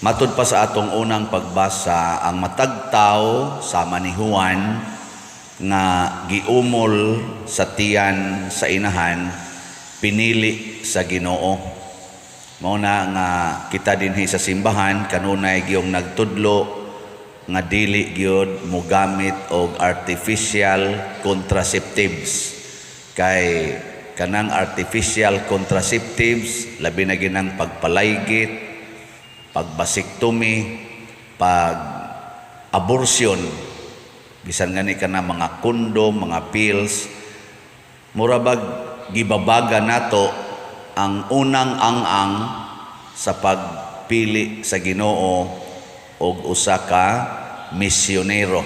Matud pa sa atong unang pagbasa, ang matag tawo sama ni Juan nga giumol sa tiyan sa inahan, pinili sa Ginoo. Mao na nga kita dinhi sa simbahan kanunay giyong nagtudlo nga dili gyud mogamit og artificial contraceptives. Kay kanang artificial contraceptives labi na ginang pagpalaygit, pagbasiktomi, pag-abortion, bisan gani ka na mga kondom, mga pills, murabag gibabaga nato ang unang ang sa pagpili sa Ginoo og usa ka misyonero.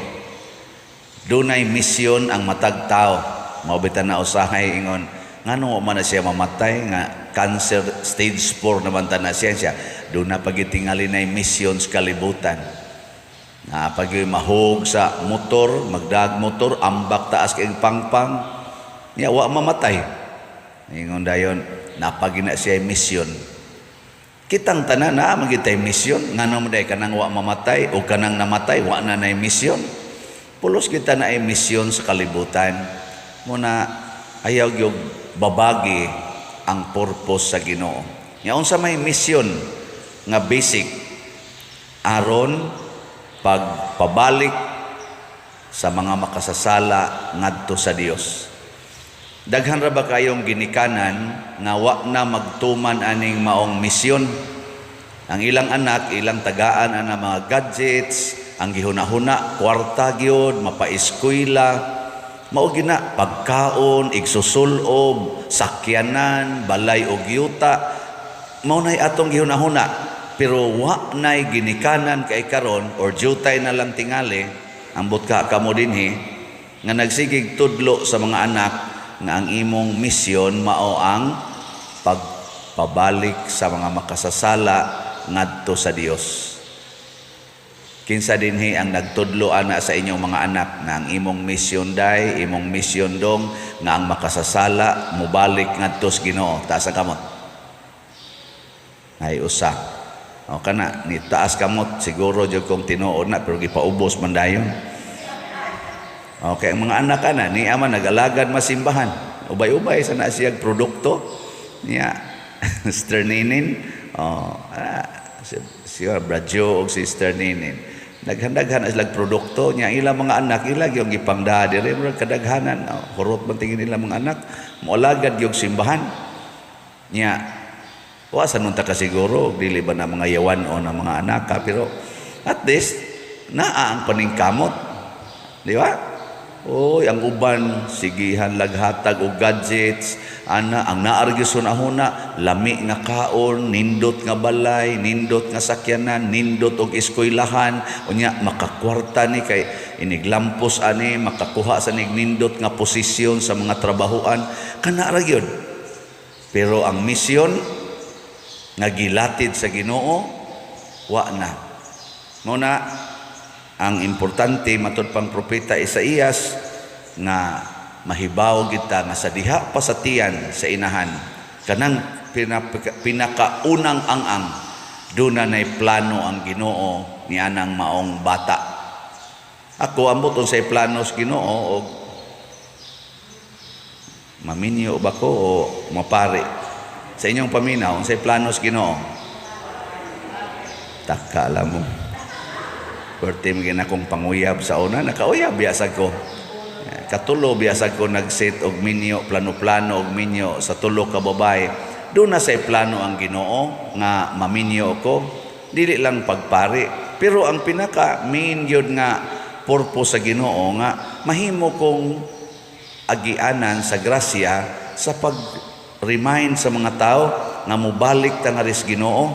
Dunay misyon ang matag tao. Maobitan na usahay ingon, ngano man na siya mamatay nga cancer stage 4 naman ta na siya. Doon na pagitingali na misyon sa kalibutan. Na pag mahog sa motor, magdag motor, ambak taas kayong pangpang, niya wa mamatay. Ingon dayon, napagina siya misyon. Kitang tanan na magitay misyon, ngano mo day kanang wa mamatay o kanang namatay, wa na na misyon. Pulos kita na ay misyon sa kalibutan. Muna ayaw yung babagi ang purpose sa Ginoo. Nga unsa may misyon nga basic aron pagpabalik sa mga makasasala ngadto sa Dios. Daghan ra ba kayong ginikanan nga wa na magtuman aning maong misyon? Ang ilang anak, ilang tagaan ana mga gadgets, ang gihuna-huna, kwarta gyud, mapaeskwela, mao gina pagkaon, igsusulob, sakyanan, balay og yuta, mao nay atong gihuna-huna. Pero wa nay ginikanan kay karon or jutay na lang tingali ambot ka kamo dinhi nga nagsigig tudlo sa mga anak nga ang imong misyon mao ang pagpabalik sa mga makasasala ngadto sa Dios. Kinsa dinhi ang nagtudlo ana sa inyong mga anak nga ang imong misyon day, imong misyon dong nga ang makasasala mobalik ngadto sa Ginoo? Taas ang kamot. Ay usa. O kana ni taas kamot siguro jud kong tinuod na pero gipaubos man dayon. Okay, ang mga anak ana ni ama nagalagad masimbahan. Ubay-ubay sa na siyang produkto niya Sister Ninin. Siya Bradjo og Sister Ninin. Daghan-daghan sila produkto niya ilang mga anak ilag yung gipangda dire murag kadaghanan. Hurot man tingin nila mga anak moalagad yung simbahan. Niya wasan nun ta kasiguro, dili ba na mga yawan o na mga anak ka, pero at least, naa ang paningkamot. Di ba? Oy, ang uban, sigihan laghatag o gadgets, ana, ang naargison ahuna, lami nga kaon, nindot nga balay, nindot nga sakyanan, nindot og eskwelahan, unya makakwarta ni kay iniglampos ani, makakuha sa nindot nga posisyon sa mga trabahuan, kana ra gyud. Pero ang misyon, nga gilatid sa Ginoo wa na. Muna ang importante matud pang propeta Isaías nga mahibaw kita nga sa diha pa sa tiyan sa inahan kanang pinakaunang ang duna nay plano ang Ginoo ni anang maong bata. Ako ambot unsay plano sa Ginoo og maminyo ba ko o mapari? Sa inyong paminaw, unsay planos Ginoo? Taka alam mo. Perti maging akong panguyab sa una, nakauyab biasa ko. Katulo biasa ko nag-set og minyo, plano-plano og minyo sa tulo ka babae. Doon na say plano ang Ginoo nga maminyo ko. Dili lang pagpari. Pero ang pinaka main yun nga purpose sa Ginoo nga mahimo kong agianan sa grasya sa remind sa mga tao nga mobalik ta nga ris Ginoo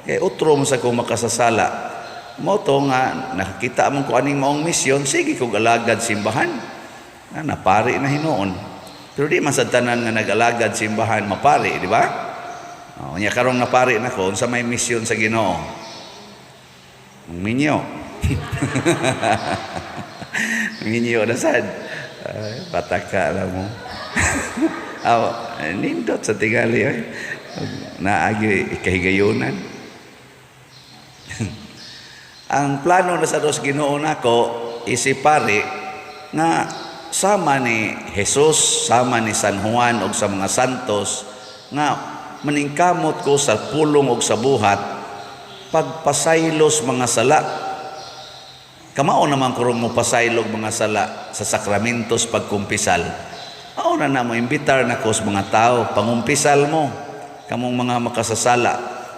kay utro mo sa kung makasasala mo to nga nakakita man ko aning maong misyon, sige kog alagad simbahan na napari na hinuon, pero di masad tanan nga nag-alagad simbahan mapari, di ba? Nya karong napari na ko unsa may misyon sa Ginoo? Ang minyo. Minyo na sad. Pataka lang mo. Nindot sa tingali naagi kahigayunan. Ang plano na sa dos Ginoo nako isipari nga sama ni Jesus, sama ni San Juan og sa mga santos nga maningkamot ko sa pulong og sa buhat pagpasaylos mga sala. Kamao naman kurong mo pasaylog mga sala sa sakramentos pagkumpisal. Mao na mo imbitar na ko sa mga tao, pangumpisal mo kamong mga makasasala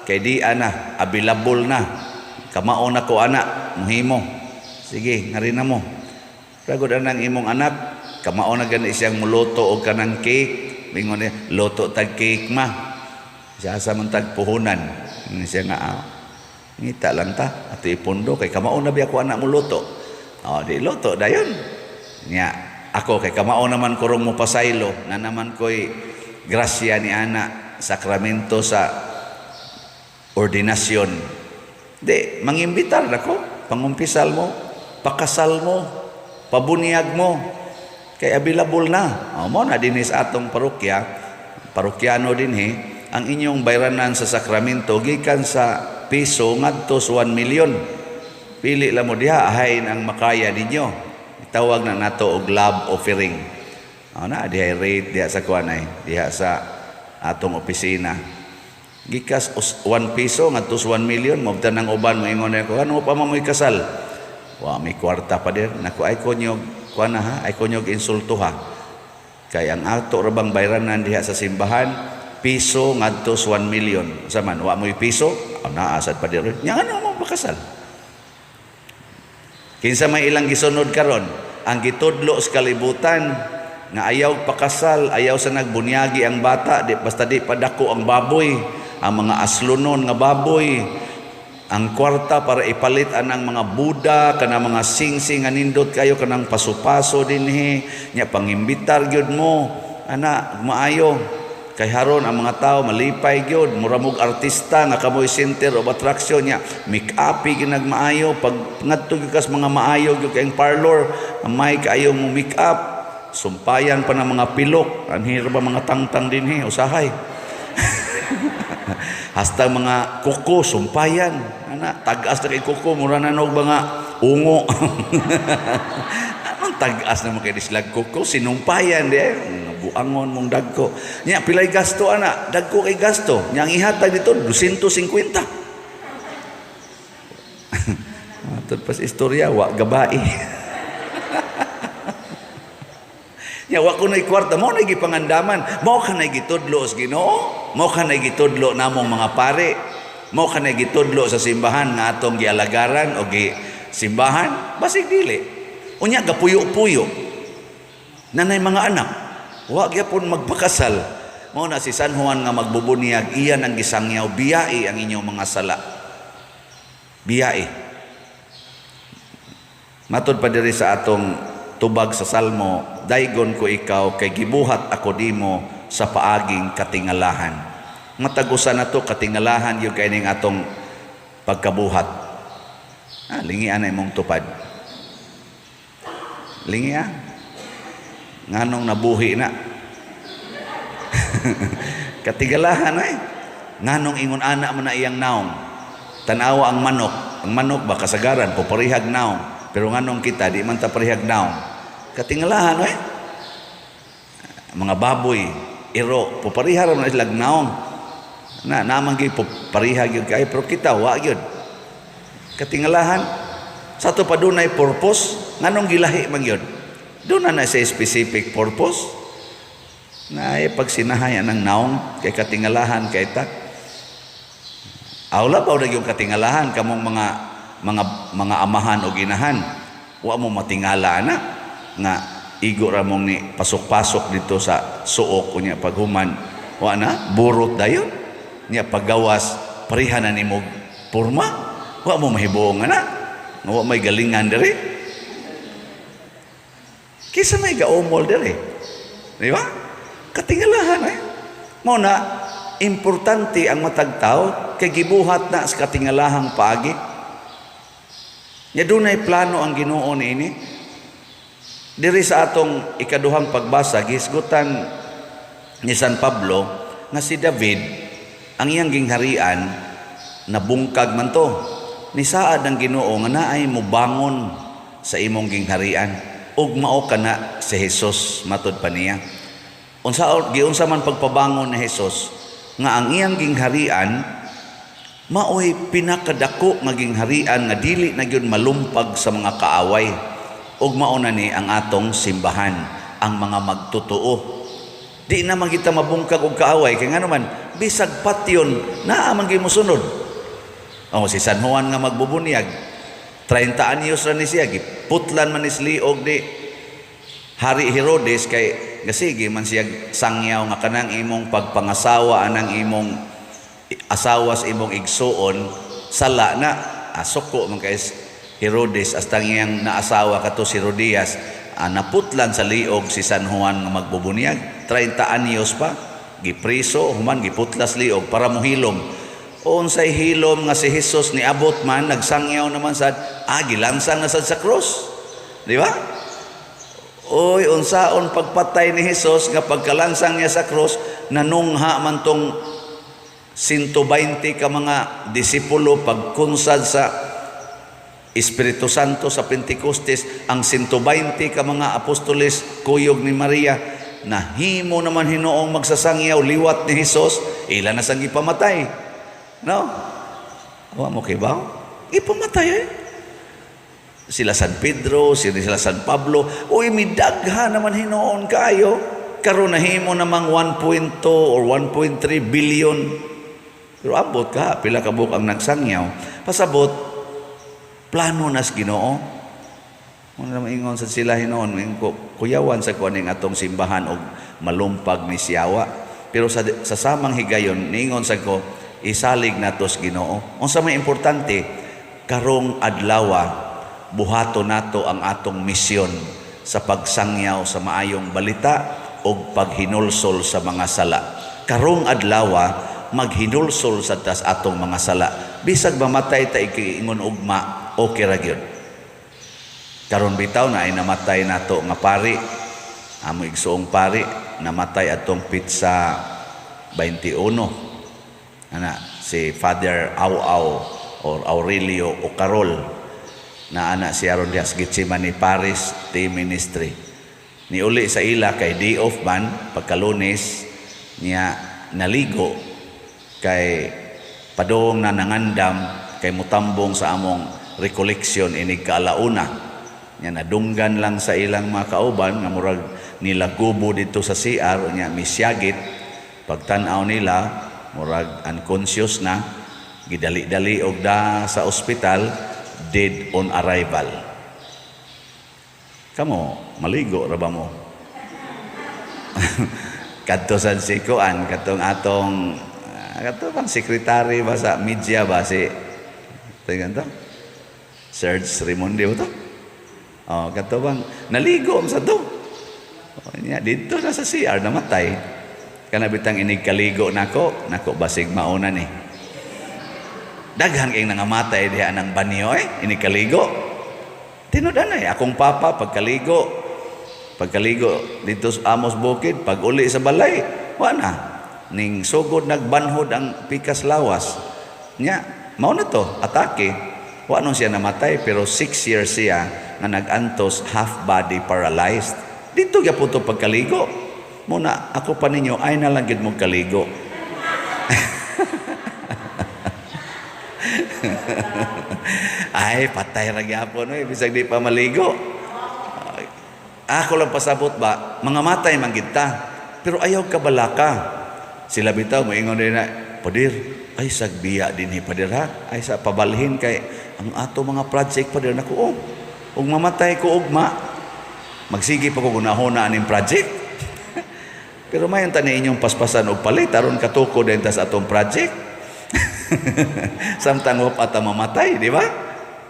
kay di ana available na. Kamao na ko anak, muhimo. Sige, ngari na mo. Ragod anang imong anak, kamao na gani siyang muluto og kanang cake. Mingon niya, luto tag cake ma. Siya sa man tag puhunan. Siya nga ngita lang ta ato ipundo kay kamao na biya ko anak mo luto. Di luto dayon. Nya ako kay kamao naman kurong mo pasaylo na naman koy grasya ni ana sakramento sa ordinasyon. Di mangimbitar nako, pangumpisal mo, pakasal mo, pabunyag mo kay available na. Mo na dinis atong parokya, parokyano dinhi, ang inyong bayranan sa sakramento gikan sa piso ngadto sa 1 million. Pili lang mo diha ahain ang makaya ninyo. Tawag na nato og love offering. Na diha rate diha sa kuanay, diha sa atong opisina. Gikas 1 piso ngadto sa 1 million, mabtan nang uban mo ingon ako, ano pa mamoy kasal? Wa may kwarta pa dir. Nako ay konyog kuana ha, ay konyog insulto ha. Kay ang ato ra bang bayranan diha sa simbahan piso ngadto sa 1 million. Saman wa mo'y piso, naasad pa diri. Nya ano mo makasal? Kinsa may ilang gisunod karon, ang gitudlo sa kalibutan nga ayaw pakasal, ayaw sa nagbunyagi ang bata, di basta di padako ang baboy, ang mga aslunon nga baboy, ang kwarta para ipalit anang mga Buddha, kanang mga sing-sing nga nindot kayo, kanang paso-paso dinhi, nya pangimbitar gyud mo, ana maayo. Kay haron ang mga tao malipay gyud, muramog artista nga kamoy center of attraction niya, make-up ginagmaayo, pag ngadto gyud kas mga maayo gyud kay parlor, may kaayo mo make-up, sumpayan pa ng mga pilok, anhir ba mga tangtang dinhi, usahay. Hasta mga kuko sumpayan, ana tagas na kay kuko, mura na nog mga ungo. Anong tagas na mga dislag kuko, sinumpayan di buangon mong dagko. Nya pilay gasto ana, dagko kay gasto. Nya ang ihatag dito 250. Matod pas istorya wa gabai. Nya wa ko nay kwarta mo nay gipangandaman, mo ka nay gitudlo sa Ginoo, mo ka nay gitudlo namong mga pare, mo ka nay gitudlo sa simbahan nga atong gialagaran o gi simbahan, basig dili. Unya gapuyo-puyo. Nanay mga anak wa gyapon magpakasal. Mao na si San Juan nga magbubunyag, iyan ang gisangyaw, biyai ang inyong mga sala. Biyai. Matod pa diri sa atong tubag sa Salmo, daygon ko ikaw kay gibuhat ako dimo sa paaging katingalahan. Matagusan na to katingalahan yung kay ning atong pagkabuhat. Lingian na imong tupad. Lingian. Nganong nabuhi na. Katigalahan ay. Nganong ingon anak mo na iyang naong. Tanawa ang manok. Ang manok ba kasagaran, puparihag naong. Pero nganong kita, di man ta parihag naong. Katingalahan ay. Mga baboy, iro, puparihag na islag naong. Naman gyud puparihag yun kay, pero kita, wa yun. Katingalahan, sa ito pa dunay purpose, nganong gilahi man yun. Doon na sa specific purpose na pagsinahayan ng naong kay katingalahan kay ta. Awla ba yung katingalahan kamong mga amahan o ginahan. Wa mo matingala na nga igo ra mong ni pasok-pasok dito sa suok kunya paghuman. Wa na burot dayon nya paggawas parihanan nimo porma. Wa mo mahibuong na. Wa may galingan diri. Kisa may gaumol dere. Di ba? Katingalahan eh. Mo na, importante ang matag tao kay gibuhat na sa katingalahang paagi. Nya dunay plano ang Ginoo niini. Diri sa atong ikaduhang pagbasa, gisgutan ni San Pablo nga si David, ang iyang gingharian, nabungkag man to. ni saad ang Ginoo nga naay mo bangon sa imong gingharian ug mao kana si Hesus matud pa niya. Giunsa man pagpabangon ni Hesus nga ang iyang gingharian maoy pinakadako nga gingharian nga dili na gyud malumpag sa mga kaaway ug mao na ni ang atong simbahan, ang mga magtotoo. Di na man kita mabungkag og kaaway kay ngano man bisag patyon naa man gyud mosunod. Si San Juan nga magbubunyag 30 anyos ra ni siya giputlan man ni liog di Hari Herodes kay gasige man siya sangyaw nga kanang imong pagpangasawa anang imong asawa sa imong igsuon sala na asoko man kay Herodes hasta iyang naasawa kato si Herodias naputlan sa liog si San Juan nga magbubunyag 30 anyos pa gipriso human giputlas liog para mohilom. Unsay hilom nga si Hesus ni abot man nagsangyaw naman sad gilansang na sad sa cross, di ba? Oy, unsaon pagpatay ni Hesus nga pagkalansang niya sa cross nanungha man tong 120 ka mga disipulo pagkunsad sa Espiritu Santo sa Pentecostes, ang 120 ka mga apostoles kuyog ni Maria, nahimo naman Hinoong magsasangyaw liwat ni Hesus, ila na sang ipamatay. No? Awa mo kay ba? Ipamatay Sila San Pedro, sila San Pablo, uy midagha naman Hinoon kayo, karon nahimo namang 1.2 or 1.3 billion. Pero abot ka, pila ka buok ang nagsangyaw. Pasabot, plano nas Ginoo. Ano naman ingon sa sila Hinoon, kuyawan sa kuning atong simbahan og malumpag ni siyawa. Pero sa samang higayon, niingon sa ko, isalig natos Ginoo. Unsa may importante, karong adlaw buhato nato ang atong misyon sa pagsangyaw sa maayong balita o paghinulsol sa mga sala. Karong adlaw maghinulsol sa tas atong mga sala. Bisag mamatay ta ikiingon ugma, okay ra gyud. Karon bitaw na ay namatay nato nga pari, amo igsuong pari, namatay atong Pitsa 21. Si Father Au or Aurelio Ocarol na anak si Aaron Diaz Gitsimani Paris Team Ministry. Ni uli sa ila kay day off man pagkalunes niya naligo kay padong na nangandam kay mutambong sa among recollection inig kaalauna. Niya nadunggan lang sa ilang mga kauban nga murag nila gubo dito sa CR niya misyagit pagtan-aw nila murag unconscious na gidali-dali og da sa ospital dead on arrival. Kamo maligo ra ba mo? Kadto sa sikuan katong atong kato bang sekretary ba sa media ba si tingnan to Serge Raimundo to kato bang naligo sa to nya dito na sa CR namatay kana bitang inig kaligo nako basig mauna ni daghan kay nangamatay diha nang banyo inig kaligo tinud-anay akong papa pagkaligo dito sa Amos Bukid pag uli sa balay wala ning sugod nagbanhod ang pikas lawas nya mao na to atake wa nun siya namatay pero 6 years siya nga nagantos half body paralyzed dito gyapon to pagkaligo muna ako pa ninyo ay nalanggid mo kaligo. Ay patay ra gyapon bisag di pa maligo. Ako lang pasabot ba mga matay man kita pero ayaw ka balaka. Sila bitaw moingon din na padir ay sagbiya dinhi padir ha ay sa pabalhin kay ang ato mga project padir nako ug mamatay ko ugma magsige pa ko gunahon aning project. Pero mayon tani inyong paspasan og palit aron katuko din ta sa atong project. Samtang ata mamatay, di ba?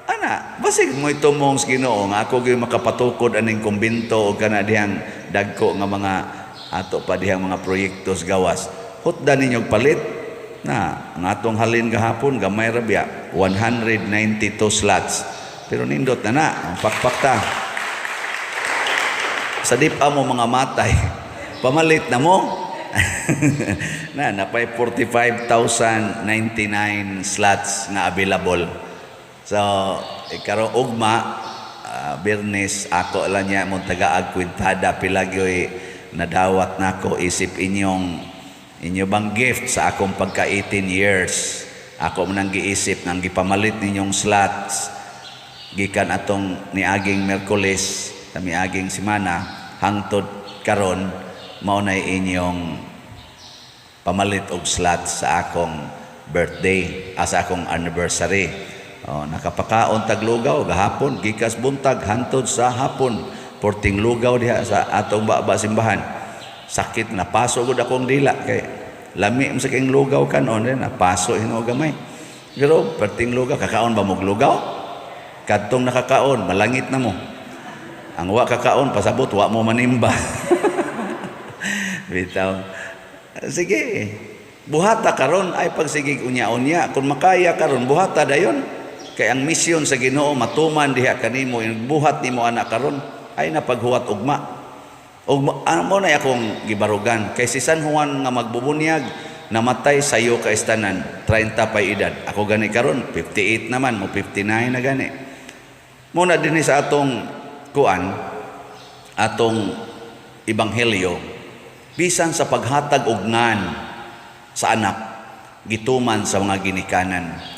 Ana, basig mo itumong sa Ginoo nga ako gyud makapatukod aning kumbento o kana dihang dagko nga mga ato pa dihang mga proyektos gawas. Hutdan ninyo palit na ang atong halin gahapon gamay ra biya 192 slots. Pero nindot na ang pakpakta. Sa dipa mo mga matay, pamalit na mo. Napay 45,099 slots nga available. So ikaro ugma Birnis ako lang niya mong tagaag kwintada pilagyoy nadawat nako isip inyo bang gift sa akong pagka 18 years. Ako man ang giisip nang gipamalit ninyong slots gikan atong niaging Miyerkules sa miaging semana hangtod karon mao na inyong pamalit og slots sa akong birthday sa akong anniversary. Nakapakaon tag lugaw gahapon gikas buntag hantod sa hapon porting lugaw diha sa atong baba simbahan. Sakit na paso gud akong dila kay lami sa king lugaw kanon na paso hino gamay. Pero porting lugaw kakaon ba mo lugaw? Kadtong nakakaon malangit na mo. Ang wa kakaon pasabot wa mo manimba. Bitaw. Sige. Buhata karon ay pagsigig unya-unya kung makaya karon buhata dayon. Kay ang misyon sa Ginoo matuman diha kanimo buhat nimo anak karon ay napaghuwat ugma. Ug amo na akong gibarugan kay si San Juan nga magbubunyag namatay sayo ka istanan 30 pa edad. Ako gani karon 58 naman mo 59 na gani. Muna dinhi sa atong kuan atong ebanghelyo bisan sa paghatag og ngan sa anak gituman sa mga ginikanan.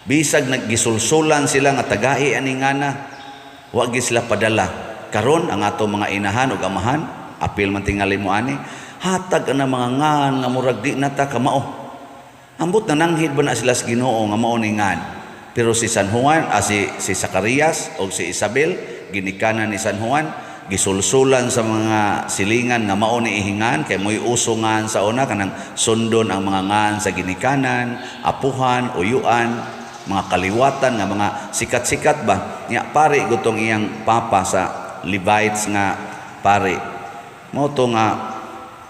Bisag naggisulsulan sila nga tagai ani ngana, wa gi sila padala. Karon ang ato mga inahan ug amahan, apil man tingali mo ani, hatag ana mga ngan nga murag di nata kamao. Ambot na nanghid ba na sila sa Ginoo nga mao ni ngan. Pero si San Juan, si Zacarias o si Isabel, ginikanan ni San Juan, gisulsulan sa mga silingan nga mao ni ihingan kay moy uso ngan sa una kanang sundon ang mga ngan sa ginikanan, apuhan, uyuan, mga kaliwatan nga mga sikat-sikat ba nya pare gutong iyang papa sa Levites nga pare mo to nga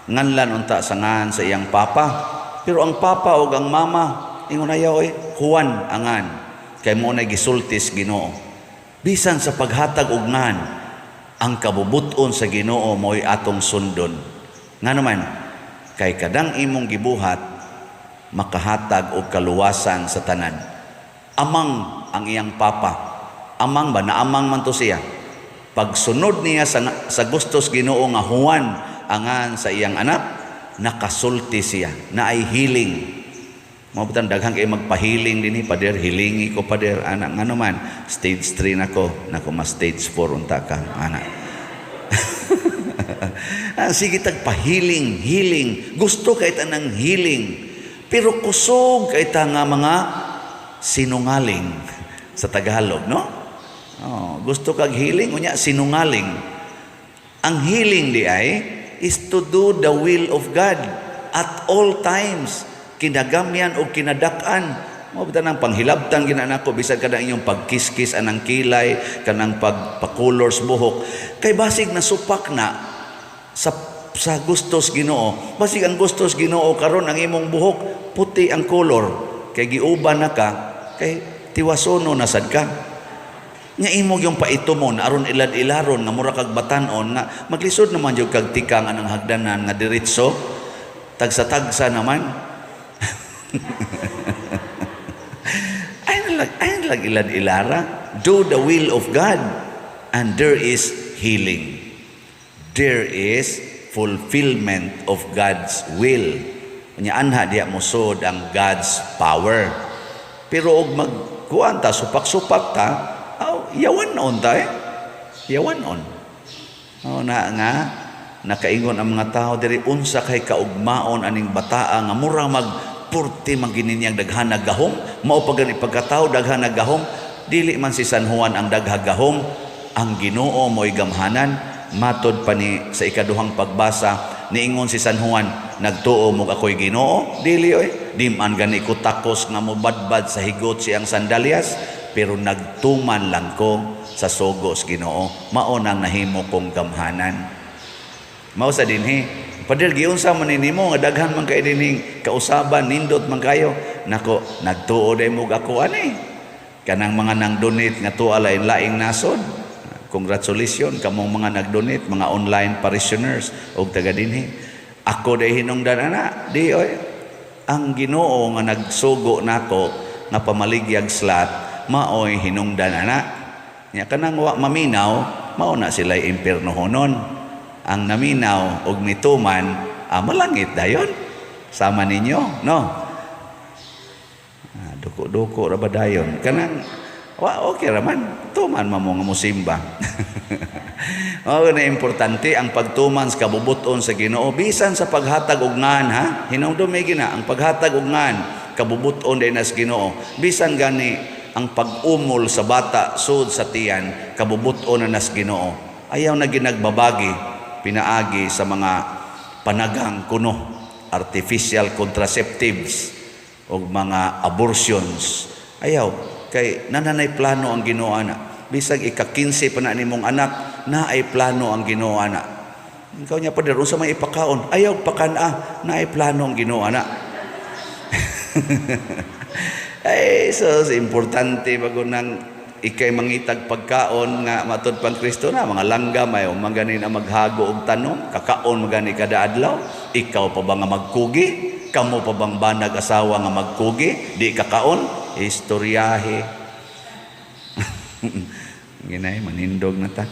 nganlan unta sa ngan sa iyang papa pero ang papa ug ang mama ingon ayaw Juan angan kay mo na gisultis Ginoo bisan sa paghatag og ngan ang kabubut-on sa Ginoo mo'y atong sundon nga naman kay kadang imong gibuhat makahatag og kaluwasan sa tanan. Amang ang iyang papa. Amang ba? Naamang man to siya. Pagsunod niya sa gustos Ginoo nga Juan angan sa iyang anak, nakasulti siya, na ay healing. Mabutan daghang kay magpahiling dinhi pader hilingi ko pader anak nga naman stage 3 nako mas stage 4 unta ka anak. Sige tag pahiling, healing. Gusto kay tanang healing. Pero kusog kay ta nga mga sinungaling sa Tagalog, no? Gusto kag healing, unya sinungaling. Ang healing di ay is to do the will of God at all times. Kinagamyan o kinadak-an. Mabita ng panghilabtang ginanako bisag kada inyong pagkiskis anang kilay, kanang pagpakulors buhok. Kay basig na supak na sa gustos Ginoo. Basig ang gustos Ginoo karon ang imong buhok puti ang color. Kay giuban na ka kay tiwasono na sad ka nya imog yung paito mo na aron ilad-ilaron nga mura kag batan-on nga maglisod naman yung kag tikang anang hagdanan nga diretso tagsa-tagsa naman ay lag ilad-ilara do the will of God and there is healing, there is fulfillment of God's will nya anha diya mosod ang God's power. Pero og magkuan ta supak-supak ta, yawan on ta yawan on. Na nga nakaingon ang mga tao diri unsa kay kaugmaon aning bataa nga mura magpurti magininyang daghana gahom, mao pa gani pagkatao daghana gahom, dili man si San Juan ang daghang gahom, ang Ginoo mo'y gamhanan. Matod pa ni sa ikaduhang pagbasa niingon si San Juan, nagtuo mo ako'y Ginoo? Dili di man gani ko takos nga mobadbad sa higot siyang sandalyas, pero nagtuman lang ko sa sugos Ginoo. Mao nang nahimo kong gamhanan. Mao sa dinhi, padel giunsa man nimo nga daghan man kay dining kausaban nindot man kayo. Nako, nagtuo day mo ako ani. Kanang mga nang donate nga tuwa lain-laing nasod. Congratulations kamong mga nag-donate, mga online parishioners og taga dinhi. Ako day hinungdan ana, ang Ginoo nga nagsugo nako nga pamaligyag slot maoy hinungdan ana. Nya kanang wa maminaw, mao na sila impierno honon. Ang naminaw og mituman, malangit dayon. Sama ninyo, no? Duko-duko ra ba dayon? Kanang okay raman, tuman mo nga musimba. Na importante ang pagtuman sa kabubuton sa Ginoo bisan sa paghatag og ngan, ha? Hinungdom may gina ang paghatag og ngan, kabubuton din sa Ginoo. Bisan gani ang pag-umol sa bata sud sa tiyan, kabubuton na nas Ginoo. Ayaw na ginagbabagi, pinaagi sa mga panagang kuno, artificial contraceptives o mga abortions. Ayaw, kay nananay plano ang Ginoo ana. Bisag ika-15 pa na nimong anak, na ay plano ang Ginoo ana. Ikaw niya pa sa may ipakaon, ayaw pakana, na ay plano ang Ginoo ana. Ay, so importante bago nang ikay mangitag pagkaon nga matud pang Kristo na mga langgam ay magani na maghago og tanom, kakaon magani kada adlaw. Ikaw pa ba nga magkugi? Kamo pa bang banag asawa nga magkugi? Di kakaon? Istoryahe. Ginay manindog na ta.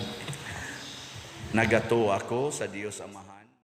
Nagato ako sa Dios Amahan.